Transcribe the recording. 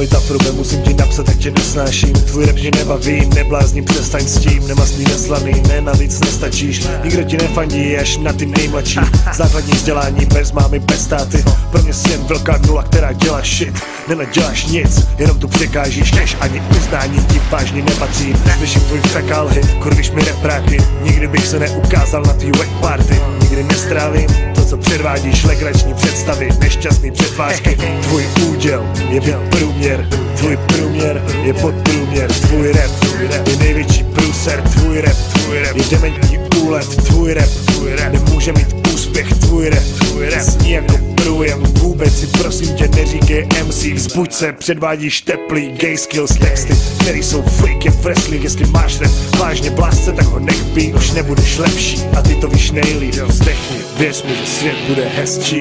Ahoj Tafrube, musím ti napsat, jak tě nesnáším. Tvůj rap mě nebaví, neblázním, přestaň s tím. Nemastný, neslaný, ne na nic nestačíš. Nikdo ti nefandí, až na ty nejmladší. Základní vzdělání, bez mámy, bez táty. Pro mě jsi jen velká nula, která dělá shit. Nenaděláš nic, jenom tu překážíš. Kež ani uznání ti vážně nepatří. Slyším tvůj fekal hit, kurvíš mi repráky. Nikdy bych se neukázal na tvý wet party. Nikdy nestrávím to, co předvádíš. Legrační představy, nešťastný předvážky. Tvůj úděl je průměr, tvůj průměr je podprůměr. Tvůj rap je největší průser. Tvůj rap je dementní úlet. Tvůj rap nemůže mít úspěch. Tvůj rap zní jako průjem. Vůbec si prosím tě neříkej MC. Vzbuď se, předvádíš teplý gay skills texty, který jsou fake jak wrestling. Jestli máš rap vážně blásce, tak ho nech být. Už nebudeš lepší a ty to víš nejlíp. Vzdechni, věř mi, že svět bude hezčí.